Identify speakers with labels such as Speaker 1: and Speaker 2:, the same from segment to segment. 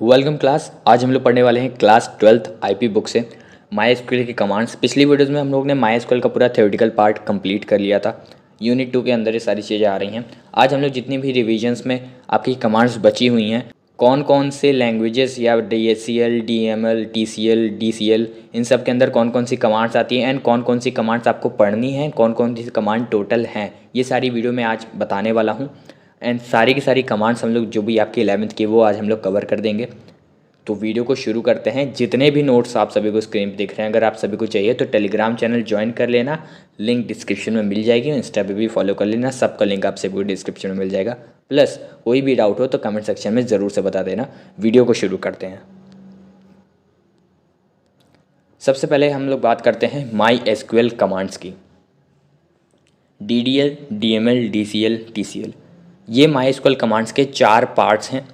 Speaker 1: Welcome class. आज हम लोग पढ़ने वाले हैं क्लास 12th आईपी बुक से माई एसक्यूएल के कमांड्स। पिछली वीडियोस में हम लोग ने माई एसक्यूएल का पूरा थ्योरेटिकल पार्ट कंप्लीट कर लिया था। यूनिट 2 के अंदर ये सारी चीज़ें आ रही हैं। आज हम लोग जितनी भी रिविजन्स में आपकी कमांड्स बची हुई हैं, कौन कौन से लैंग्वेजेस या DSCL, DML, TCL, DCL, इन सब के अंदर कौन कौन सी कमांड्स आती हैं एंड कौन कौन सी कमांड्स आपको पढ़नी हैं, कौन कौन सी कमांड टोटल हैं, ये सारी वीडियो में आज बताने वाला हूँ। एंड सारी की सारी कमांड्स हम लोग जो भी आपकी 11th की वो आज हम लोग कवर कर देंगे। तो वीडियो को शुरू करते हैं। जितने भी नोट्स आप सभी को स्क्रीन पे दिख रहे हैं, अगर आप सभी को चाहिए तो टेलीग्राम चैनल ज्वाइन कर लेना, लिंक डिस्क्रिप्शन में मिल जाएगी। इंस्टा पे भी फॉलो कर लेना, सबका लिंक आप सभी को डिस्क्रिप्शन में मिल जाएगा। प्लस कोई भी डाउट हो तो कमेंट सेक्शन में ज़रूर से बता देना। वीडियो को शुरू करते हैं। सबसे पहले हम लोग बात करते हैं माई एसक्यूएल कमांड्स की। DDL, DML, DCL, TCL, ये माई एसक्यूएल कमांड्स के 4 पार्ट्स हैं,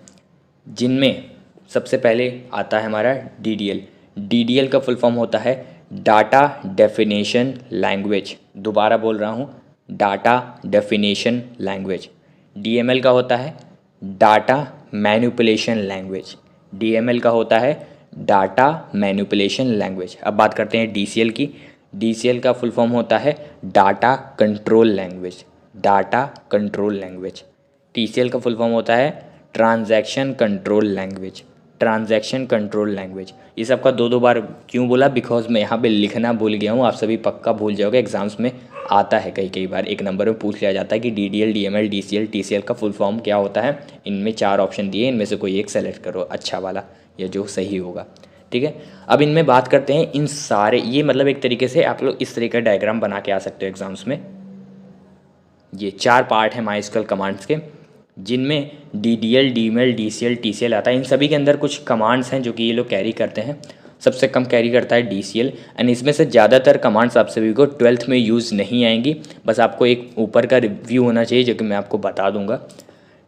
Speaker 1: जिनमें सबसे पहले आता है हमारा DDL। DDL का फुल फॉर्म होता है डाटा डेफिनेशन लैंग्वेज। दोबारा बोल रहा हूँ, डाटा डेफिनेशन लैंग्वेज। DML का होता है डाटा मैनिपुलेशन लैंग्वेज। DML का होता है डाटा मैनिपुलेशन लैंग्वेज। अब बात करते हैं DCL की। DCL का फुल फॉर्म होता है data control language. Data control language. TCL का फुल फॉर्म होता है transaction control language. Transaction control language. ये सबका दो बार क्यों बोला? बिकॉज मैं यहाँ पे लिखना भूल गया हूँ। आप सभी पक्का भूल जाओगे, एग्जाम्स में आता है कई बार, एक नंबर में पूछ लिया जाता है कि DDL, DML, DCL, TCL का फुल फॉर्म क्या होता है। इनमें 4 ऑप्शन दिए, इनमें से कोई एक सेलेक्ट करो, अच्छा वाला, या जो सही होगा। ठीक है, अब इनमें बात करते हैं। इन सारे ये मतलब एक तरीके से आप लोग इस तरीके का डायग्राम बना के आ सकते हो एग्जाम्स में। ये 4 पार्ट हैं माई एसक्यूएल कमांड्स के, जिनमें DDL, DML, DCL, TCL आता है। इन सभी के अंदर कुछ कमांड्स हैं जो कि ये लोग कैरी करते हैं। सबसे कम कैरी करता है DCL, एंड इसमें से ज़्यादातर कमांड्स आप सभी को 12th में यूज़ नहीं आएंगी। बस आपको एक ऊपर का रिव्यू होना चाहिए जो कि मैं आपको बता दूंगा।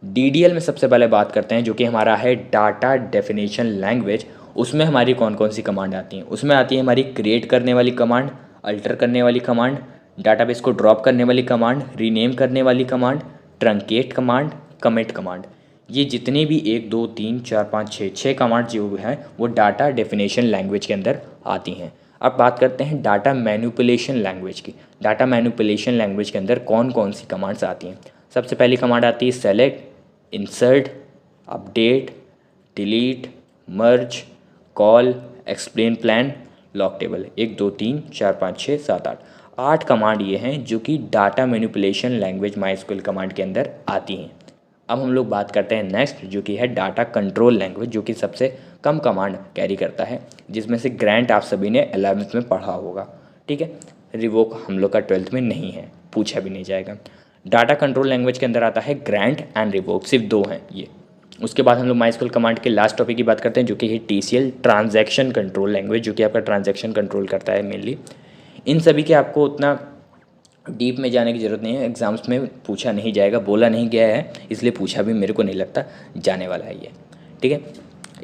Speaker 1: DDL में सबसे पहले बात करते हैं, जो कि हमारा है डाटा डेफिनेशन लैंग्वेज। उसमें हमारी कौन कौन सी कमांड आती हैं? उसमें आती है हमारी क्रिएट करने वाली कमांड, अल्टर करने वाली कमांड, डाटाबेस को ड्रॉप करने वाली कमांड, रीनेम करने वाली command, truncate command, commit command. ये जितनी भी 1 2 3 4 5 6 कमांड जो हैं वो डाटा डेफिनेशन लैंग्वेज के अंदर आती हैं। अब बात करते हैं डाटा मैनिपुलेशन लैंग्वेज की। डाटा मैनिपुलेशन लैंग्वेज के अंदर कौन कौन सी कमांड्स आती हैं? सबसे पहली कमांड आती है select, insert, update, delete, merge, call, explain plan, lock table. 1 2 3 4 5 6 7 8 command ये हैं जो कि data manipulation language MySQL command के अंदर आती हैं। अब हम लोग बात करते हैं नेक्स्ट, जो कि है डाटा कंट्रोल लैंग्वेज, जो कि सबसे कम कमांड कैरी करता है, जिसमें से ग्रांट आप सभी ने 11th में पढ़ा होगा। ठीक है, रिवोक हम लोग का 12th में नहीं है, पूछा भी नहीं जाएगा। डाटा कंट्रोल लैंग्वेज के अंदर आता है ग्रांट एंड रिवोक, सिर्फ 2 हैं ये। उसके बाद हम लोग माई एसक्यूएल कमांड के लास्ट टॉपिक की बात करते हैं, जो कि है TCL, ट्रांजैक्शन कंट्रोल लैंग्वेज, जो कि आपका ट्रांजैक्शन कंट्रोल करता है मेनली। इन सभी के आपको उतना डीप में जाने की ज़रूरत नहीं है, एग्जाम्स में पूछा नहीं जाएगा, बोला नहीं गया है, इसलिए पूछा भी मेरे को नहीं लगता जाने वाला है ये। ठीक है,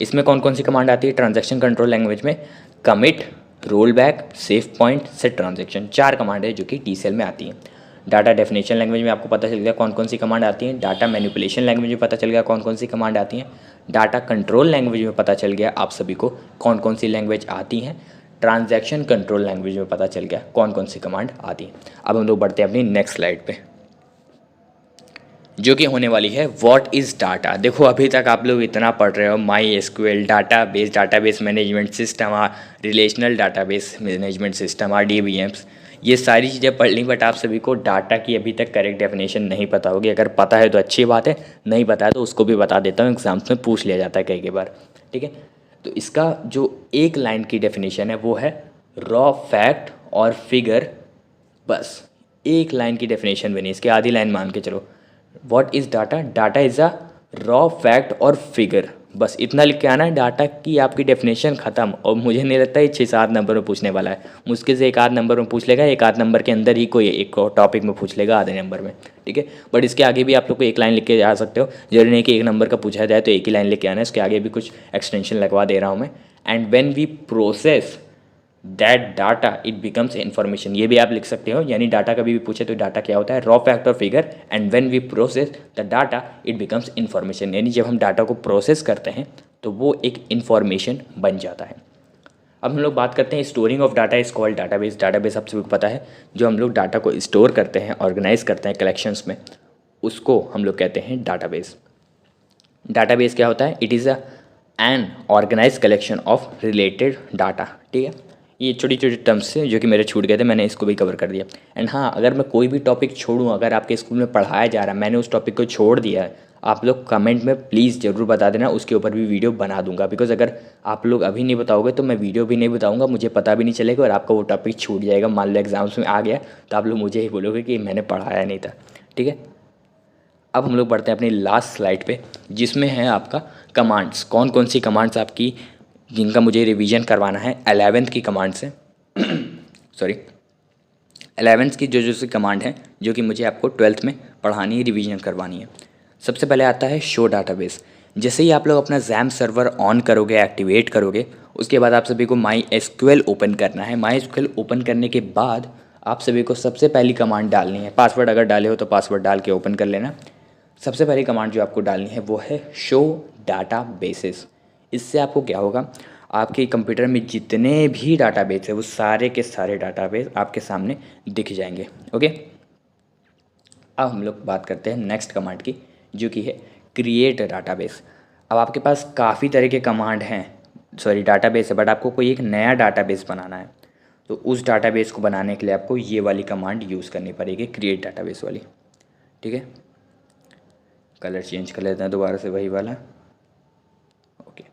Speaker 1: इसमें कौन कौन सी कमांड आती है ट्रांजैक्शन कंट्रोल लैंग्वेज में? Commit, roll back, save point, set transaction. 4 command है जो कि TCL में आती हैं। डाटा डेफिनेशन लैंग्वेज में आपको पता चल गया कौन कौन सी कमांड आती हैं। डाटा मैनिपुलेशन लैंग्वेज में पता चल गया कौन कौन सी कमांड आती हैं। डाटा कंट्रोल लैंग्वेज में पता चल गया आप सभी को कौन कौन सी लैंग्वेज आती हैं। ट्रांजैक्शन कंट्रोल लैंग्वेज में पता चल गया कौन कौन सी कमांड आती है। अब हम लोग बढ़ते हैं अपनी नेक्स्ट स्लाइड पे, जो कि होने वाली है व्हाट इज़ डाटा। देखो अभी तक आप लोग इतना पढ़ रहे हो, my SQL, database management system, relational database management system, RDBMs, ये सारी चीज़ें पढ़ ली, बट आप सभी को डाटा की अभी तक करेक्ट डेफिनेशन नहीं पता होगी। अगर पता है तो अच्छी बात है, नहीं पता है तो उसको भी बता देता हूँ, एग्जाम्स में पूछ लिया जाता है कई बार। ठीक है, तो इसका जो एक लाइन की डेफिनेशन है वो है रॉ फैक्ट और फिगर। बस एक लाइन की डेफिनेशन बनी, इसकी आधी लाइन मान के चलो। What is data? Data is a raw fact और फिगर। बस इतना लिख के आना है, डाटा की आपकी डेफिनेशन ख़त्म। और मुझे नहीं लगता ये 6-7 नंबर में पूछने वाला है, मुश्किल से 1 आध नंबर में पूछ लेगा, 1 आध नंबर के अंदर ही कोई एक टॉपिक में पूछ लेगा आधे नंबर में। ठीक है, बट इसके आगे भी आप लोग को एक लाइन लिख के जा सकते हो, जरूरी नहीं कि 1 नंबर का पूछा जाए तो एक ही लाइन लिख के आना है, इसके आगे भी कुछ एक्सटेंशन लगवा दे रहा हूँ मैं। And when we process that data it becomes information, ये भी आप लिख सकते हो। यानी डाटा कभी भी पूछे तो डाटा क्या होता है? रॉ फैक्ट और figure. And when we process the data it becomes information, यानी जब हम डाटा को प्रोसेस करते हैं तो वो एक इन्फॉर्मेशन बन जाता है। अब हम लोग बात करते हैं storing of data is called database. Database आप सभी को पता है, जो हम लोग डाटा को स्टोर करते हैं, ऑर्गेनाइज करते हैं कलेक्शंस में, उसको हम लोग कहते हैं डाटाबेस। डाटाबेस क्या होता है? It is an organize collection of related data. ठीक है, ये छोटी छोटी टर्म्स से जो कि मेरे छूट गए थे, मैंने इसको भी कवर कर दिया। एंड हाँ, अगर मैं कोई भी टॉपिक छोड़ूँ, अगर आपके स्कूल में पढ़ाया जा रहा है, मैंने उस टॉपिक को छोड़ दिया है, आप लोग कमेंट में प्लीज़ ज़रूर बता देना, उसके ऊपर भी वीडियो बना दूंगा। बिकॉज अगर आप लोग अभी नहीं बताओगे तो मैं वीडियो भी नहीं बताऊंगा, मुझे पता भी नहीं चलेगा और आपका वो टॉपिक छूट जाएगा। मान लो एग्जाम्स में आ गया तो आप लोग मुझे ही बोलोगे कि मैंने पढ़ाया नहीं था। ठीक है, अब हम लोग बढ़ते हैं अपनी लास्ट स्लाइड पे, जिसमें है आपका कमांड्स। कौन कौन सी कमांड्स आपकी जिनका मुझे रिवीजन करवाना है 11th की कमांड्स हैं सॉरी 11th की जो सी कमांड है जो कि मुझे आपको 12th में पढ़ानी है, रिवीजन करवानी है। सबसे पहले आता है शो डाटाबेस। जैसे ही आप लोग अपना जैम सर्वर ऑन करोगे, एक्टिवेट करोगे, उसके बाद आप सभी को माई एसक्यूएल ओपन करना है। माई एसक्यूएल ओपन करने के बाद आप सभी को सबसे पहली कमांड डालनी है। पासवर्ड अगर डाले हो तो पासवर्ड डाल के ओपन कर लेना। सबसे पहली कमांड जो आपको डालनी है वो है शो डाटा बेसिस। इससे आपको क्या होगा, आपके कंप्यूटर में जितने भी डाटाबेस है वो सारे के सारे डाटाबेस आपके सामने दिख जाएंगे। ओके, अब हम लोग बात करते हैं नेक्स्ट कमांड की, जो कि है क्रिएट डाटाबेस। अब आपके पास काफ़ी तरह के कमांड हैं, सॉरी डाटाबेस है, बट आपको कोई एक नया डाटाबेस बनाना है, तो उस डाटाबेस को बनाने के लिए आपको ये वाली कमांड यूज़ करनी पड़ेगी, क्रिएट डाटाबेस वाली। ठीक है, कलर चेंज कर लेते हैं दोबारा से वही वाला। Okay,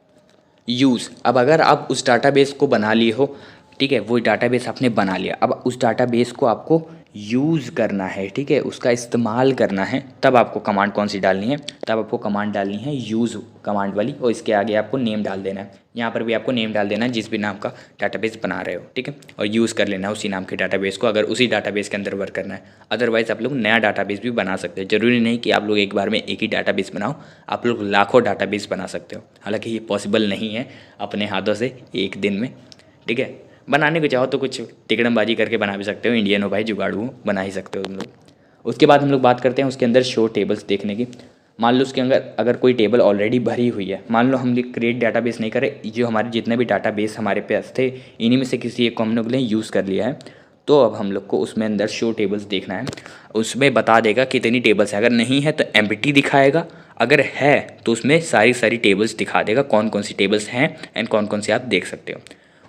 Speaker 1: use. अब अगर आप उस डाटाबेस को बना लिए हो, ठीक है, वो डाटाबेस आपने बना लिया, अब उस डाटाबेस को आपको यूज़ करना है, ठीक है, उसका इस्तेमाल करना है, तब आपको कमांड कौन सी डालनी है? तब आपको कमांड डालनी है यूज़ कमांड वाली, और इसके आगे आपको नेम डाल देना है। यहाँ पर भी आपको नेम डाल देना है जिस भी नाम का डाटाबेस बना रहे हो, ठीक है, और यूज़ कर लेना है उसी नाम के डाटाबेस को, अगर उसी डाटाबेस के अंदर वर्क करना है। अदरवाइज़ आप लोग नया डाटाबेस भी बना सकते हैं। ज़रूरी नहीं कि आप लोग एक बार में एक ही डाटाबेस बनाओ, आप लोग लाखों डाटाबेस बना सकते हो। हालाँकि ये पॉसिबल नहीं है अपने हाथों से एक दिन में, ठीक है। बनाने को चाहो तो कुछ तिकड़मबाजी करके बना भी सकते हो, इंडियन हो भाई, जुगाड़ू हो, बना ही सकते हो तुम लोग। उसके बाद हम लोग बात करते हैं उसके अंदर शो टेबल्स देखने की। मान लो उसके अंदर अगर कोई टेबल ऑलरेडी भरी हुई है, मान लो हम क्रिएट डाटाबेस नहीं करें, जो हमारे जितने भी डाटाबेस हमारे पास थे इन्हीं में से किसी एक को हम लोग ने यूज़ कर लिया है, तो अब हम लोग को उसमें अंदर शो टेबल्स देखना है। उसमें बता देगा कितनी टेबल्स है, अगर नहीं है तो एम्प्टी दिखाएगा, अगर है तो उसमें सारी सारी टेबल्स दिखा देगा, कौन कौन सी टेबल्स हैं एंड कौन कौन सी आप देख सकते हो।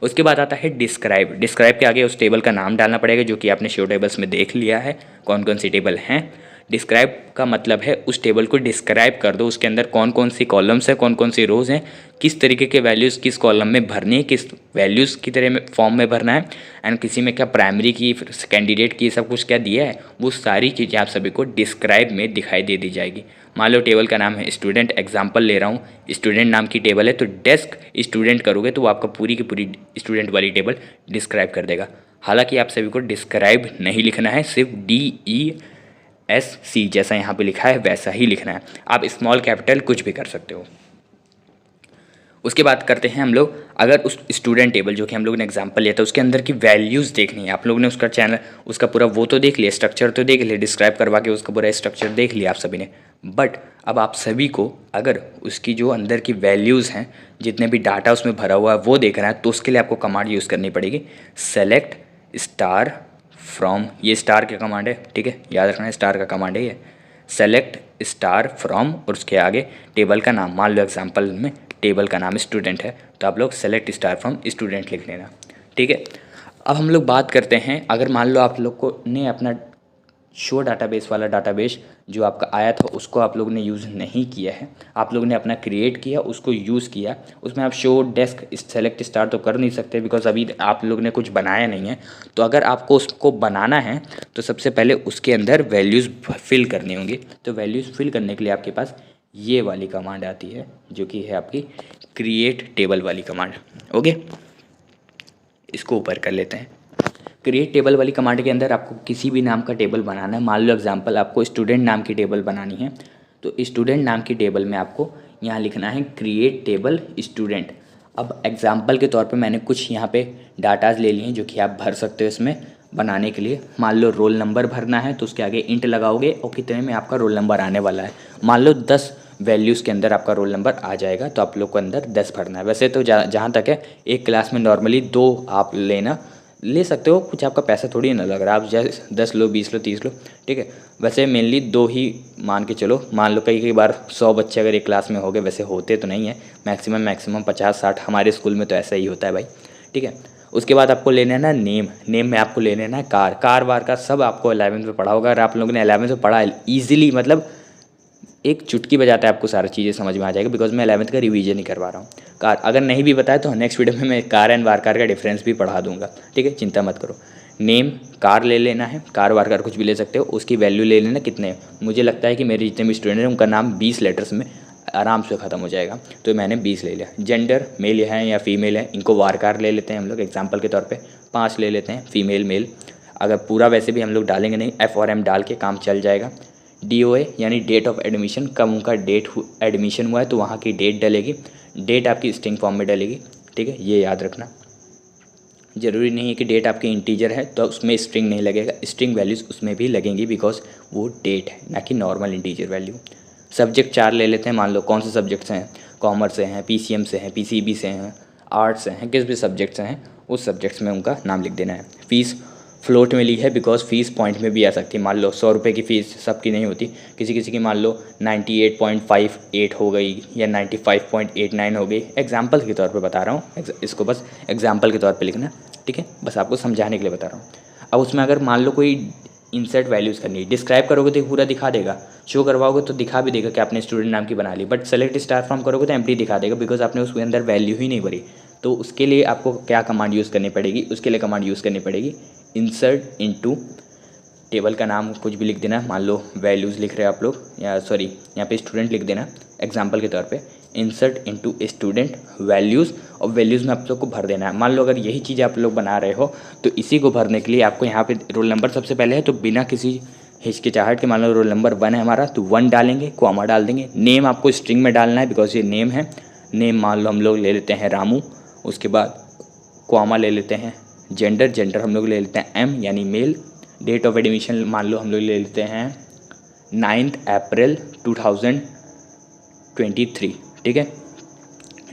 Speaker 1: उसके बाद आता है डिस्क्राइब। डिस्क्राइब के आगे उस टेबल का नाम डालना पड़ेगा, जो कि आपने शो टेबल्स में देख लिया है कौन कौन सी टेबल हैं। डिस्क्राइब का मतलब है उस टेबल को डिस्क्राइब कर दो, उसके अंदर कौन कौन सी कॉलम्स हैं, कौन कौन सी रोज़ हैं, किस तरीके के वैल्यूज़ किस कॉलम में भरनी है, किस वैल्यूज़ की तरह में फॉर्म में भरना है, एंड किसी में क्या प्राइमरी की, कैंडिडेट की, सब कुछ क्या दिया है, वो सारी चीज़ें आप सभी को डिस्क्राइब में दिखाई दे दी जाएगी। मान लो टेबल का नाम है स्टूडेंट, एग्जाम्पल ले रहा हूँ, स्टूडेंट नाम की टेबल है, तो डेस्क स्टूडेंट करोगे तो वो आपका पूरी की पूरी स्टूडेंट वाली टेबल डिस्क्राइब कर देगा। हालांकि आप सभी को डिस्क्राइब नहीं लिखना है, सिर्फ DESC जैसा यहाँ पे लिखा है वैसा ही लिखना है। आप स्मॉल कैपिटल कुछ भी कर सकते हो। उसके बाद करते हैं हम लोग, अगर उस स्टूडेंट टेबल जो कि हम लोग ने एग्जांपल लिया था उसके अंदर की वैल्यूज़ देखनी है। आप लोगों ने उसका चैनल, उसका पूरा वो तो देख लिया, स्ट्रक्चर तो देख लिया, डिस्क्राइब करवा के उसका पूरा स्ट्रक्चर देख लिया आप सभी ने, बट अब आप सभी को अगर उसकी जो अंदर की वैल्यूज़ हैं, जितने भी डाटा उसमें भरा हुआ है वो देखना है, तो उसके लिए आपको कमांड यूज़ करनी पड़ेगी, सेलेक्ट स्टार फ्रॉम। ये स्टार का कमांड है, ठीक है, याद रखना है, स्टार का कमांड है ये। सेलेक्ट स्टार फ्रॉम और उसके आगे टेबल का नाम, मान लो एग्जाम्पल में टेबल का नाम स्टूडेंट है, तो आप लोग सेलेक्ट स्टार फ्रॉम स्टूडेंट लिख लेना, ठीक है। अब हम लोग बात करते हैं, अगर मान लो आप लोग को ने अपना शो डाटाबेस वाला डाटाबेस जो आपका आया था उसको आप लोग ने यूज़ नहीं किया है, आप लोग ने अपना क्रिएट किया, उसको यूज़ किया, उसमें आप शो डेस्क सेलेक्ट स्टार तो कर नहीं सकते बिकॉज अभी आप लोग ने कुछ बनाया नहीं है। तो अगर आपको उसको बनाना है तो सबसे पहले उसके अंदर वैल्यूज़ फिल करनी होंगी। तो वैल्यूज़ फिल करने के लिए आपके पास ये वाली कमांड आती है, जो कि है आपकी क्रिएट टेबल वाली कमांड। ओके, इसको ऊपर कर लेते हैं। क्रिएट टेबल वाली कमांड के अंदर आपको किसी भी नाम का टेबल बनाना है। मान लो एग्जांपल आपको स्टूडेंट नाम की टेबल बनानी है, तो स्टूडेंट नाम की टेबल में आपको यहाँ लिखना है क्रिएट टेबल स्टूडेंट। अब एग्जांपल के तौर पे मैंने कुछ यहाँ पे डाटाज ले लिए हैं जो कि आप भर सकते हो इसमें बनाने के लिए। मान लो रोल नंबर भरना है तो उसके आगे इंट लगाओगे और कितने में आपका रोल नंबर आने वाला है। मान लो 10 वैल्यूज़ के अंदर आपका रोल नंबर आ जाएगा। तो आप लोग को अंदर 10 भरना है। वैसे तो जहाँ तक है एक क्लास में नॉर्मली 2 आप ले सकते हो, कुछ आपका पैसा थोड़ी ना लग रहा है। आप जैसे 10 लो, 20 लो, 30 लो, ठीक है। वैसे मेनली 2 ही मान के चलो। मान लो कई बार 100 बच्चे अगर एक क्लास में हो गए, वैसे होते तो नहीं है, मैक्सिमम 50-60, हमारे स्कूल में तो ऐसा ही होता है भाई, ठीक है। उसके बाद आपको लेना है ना नेम में आपको ले लेना है कार वार का सब आपको 11वीं में पढ़ा होगा। अगर आप लोगों ने 11वीं में पढ़ा ईजिली, मतलब एक चुटकी बजाता है आपको सारी चीज़ें समझ में आ जाएगा, बिकॉज मैं 11वीं का रिवीजन ही करवा रहा हूँ। कार अगर नहीं भी बताया तो नेक्स्ट वीडियो में मैं कार एंड वार कार का डिफरेंस भी पढ़ा दूंगा, ठीक है, चिंता मत करो। नेम कार ले लेना है, कार वार कार कुछ भी ले सकते हो। उसकी वैल्यू ले लेना कितने, मुझे लगता है कि मेरे जितने भी स्टूडेंट हैं उनका नाम 20 लेटर्स में आराम से ख़त्म हो जाएगा, तो मैंने 20 ले लिया। जेंडर मेल है या फीमेल है, इनको वार कार ले लेते हैं हम लोग एग्जाम्पल के तौर पर, 5 ले लेते हैं, फीमेल मेल। अगर पूरा वैसे भी हम लोग डालेंगे नहीं, F और M डाल के काम चल जाएगा। DOA यानी डेट ऑफ एडमिशन, कब उनका एडमिशन हुआ है तो वहाँ की डेट डलेगी। डेट आपकी स्ट्रिंग फॉर्म में डलेगी, ठीक है, ये याद रखना। ज़रूरी नहीं है कि डेट आपकी इंटीजर है तो उसमें स्ट्रिंग नहीं लगेगा, स्ट्रिंग वैल्यूज़ उसमें भी लगेंगी, बिकॉज वो डेट है ना कि नॉर्मल इंटीजर वैल्यू। सब्जेक्ट 4 ले लेते हैं। मान लो कौन से सब्जेक्ट्स हैं, कॉमर्स से हैं, PCM से हैं, PCB से हैं, आर्ट्स से हैं, किस भी सब्जेक्ट से हैं उस सब्जेक्ट्स में उनका नाम लिख देना है। फ़ीस फ्लोट में ली है, बिकॉज फ़ीस पॉइंट में भी आ सकती है। मान लो 100 रुपये की फ़ीस सबकी नहीं होती, किसी की मान लो 98.58 हो गई या 95.89 हो गई। एग्जाम्पल के तौर पे बता रहा हूँ, इसको बस एग्जाम्पल के तौर पे लिखना, ठीक है, बस आपको समझाने के लिए बता रहा हूँ। अब उसमें अगर मान लो कोई इंसर्ट वैल्यूज़ करनी है, डिस्क्राइब करोगे तो पूरा दिखा देगा, शो करवाओगे तो दिखा भी देगा कि आपने स्टूडेंट नाम की बना ली, बट सेलेक्ट स्टार फ्रॉम करोगे तो एम्प्टी दिखा देगा, बिकॉज आपने उसके अंदर वैल्यू ही नहीं भरी। तो उसके लिए आपको क्या कमांड यूज़ करनी पड़ेगी, उसके लिए कमांड यूज़ करनी पड़ेगी इंसर्ट इनटू, टेबल का नाम कुछ भी लिख देना। मान लो वैल्यूज़ लिख रहे हैं आप लोग, या सॉरी यहाँ पे स्टूडेंट लिख देना एग्जाम्पल के तौर पे। इंसर्ट इनटू स्टूडेंट वैल्यूज़, और वैल्यूज़ में आप लोग को भर देना है। मान लो अगर यही चीज़ आप लोग बना रहे हो तो इसी को भरने के लिए आपको यहाँ पे रोल नंबर सबसे पहले है, तो बिना किसी हिचकिचाहट के मान लो रोल नंबर 1 है हमारा, तो 1 डालेंगे, कॉमा डाल देंगे। नेम आपको स्ट्रिंग में डालना है, बिकॉज ये नेम है। नेम मान लो हम लोग ले लेते हैं रामू, उसके बाद कॉमा ले लेते हैं। जेंडर हम लोग ले लेते हैं M यानी मेल। डेट ऑफ एडमिशन मान लो हम लोग ले लेते हैं 9 अप्रैल 2023, ठीक है।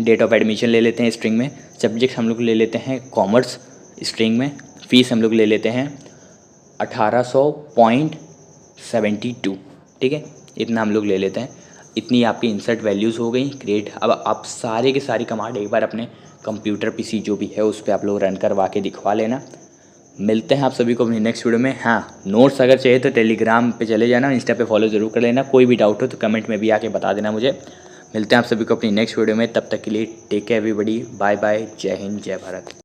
Speaker 1: डेट ऑफ एडमिशन ले लेते हैं स्ट्रिंग में। सब्जेक्ट हम लोग ले लेते हैं कॉमर्स स्ट्रिंग में। फ़ीस हम लोग ले लेते हैं 1800.72, ठीक है, इतना हम लोग ले लेते हैं। इतनी आपकी इंसर्ट वैल्यूज़ हो गई क्रिएट। अब आप सारे के सारी कमांड एक बार अपने कंप्यूटर PC जो भी है उस पर आप लोग रन करवा के दिखवा लेना। मिलते हैं आप सभी को अपनी नेक्स्ट वीडियो में। हाँ, नोट्स अगर चाहिए तो टेलीग्राम पे चले जाना, इंस्टा पे फॉलो ज़रूर कर लेना। कोई भी डाउट हो तो कमेंट में भी आके बता देना मुझे। मिलते हैं आप सभी को अपनी नेक्स्ट वीडियो में, तब तक के लिए take care everybody, bye bye, जय हिंद, जय भारत।